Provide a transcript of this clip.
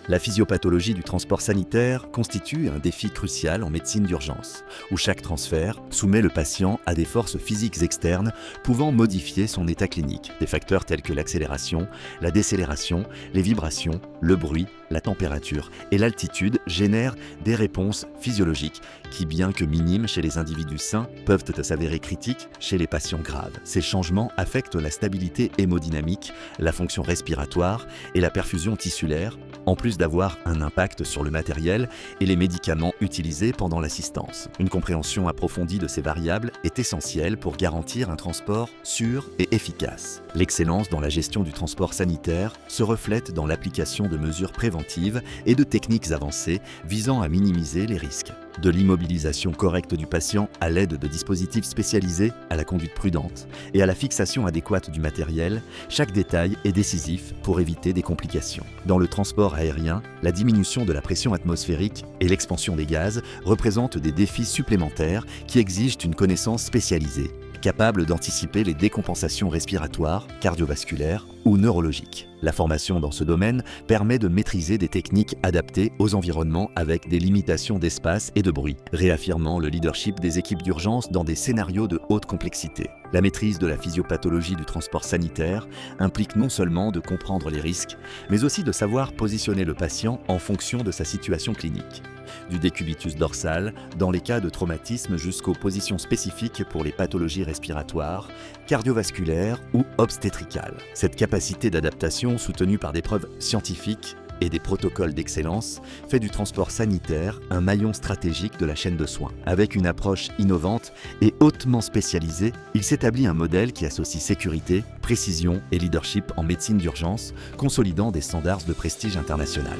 La physiopathologie du transport sanitaire constitue un défi crucial en médecine d'urgence, où chaque transfert soumet le patient à des forces physiques externes pouvant modifier son état clinique. Des facteurs tels que l'accélération, la décélération, les vibrations, le bruit, la température et l'altitude génèrent des réponses physiologiques qui, bien que minimes chez les individus sains, peuvent s'avérer critiques chez les patients graves. Ces changements affectent la stabilité hémodynamique, la fonction respiratoire et la perfusion tissulaire, en plus d'avoir un impact sur le matériel et les médicaments utilisés pendant l'assistance. Une compréhension approfondie de ces variables est essentielle pour garantir un transport sûr et efficace. L'excellence dans la gestion du transport sanitaire se reflète dans l'application de mesures préventives et de techniques avancées visant à minimiser les risques. De l'immobilisation correcte du patient à l'aide de dispositifs spécialisés à la conduite prudente et à la fixation adéquate du matériel, chaque détail est décisif pour éviter des complications. Dans le transport aérien, la diminution de la pression atmosphérique et l'expansion des gaz représentent des défis supplémentaires qui exigent une connaissance spécialisée, capable d'anticiper les décompensations respiratoires, cardiovasculaires ou neurologiques. La formation dans ce domaine permet de maîtriser des techniques adaptées aux environnements avec des limitations d'espace et de bruit, réaffirmant le leadership des équipes d'urgence dans des scénarios de haute complexité. La maîtrise de la physiopathologie du transport sanitaire implique non seulement de comprendre les risques, mais aussi de savoir positionner le patient en fonction de sa situation clinique. Du décubitus dorsal dans les cas de traumatisme jusqu'aux positions spécifiques pour les pathologies respiratoires, cardiovasculaires ou obstétricales. Cette capacité d'adaptation, soutenue par des preuves scientifiques et des protocoles d'excellence, fait du transport sanitaire un maillon stratégique de la chaîne de soins. Avec une approche innovante et hautement spécialisée, il s'établit un modèle qui associe sécurité, précision et leadership en médecine d'urgence, consolidant des standards de prestige international.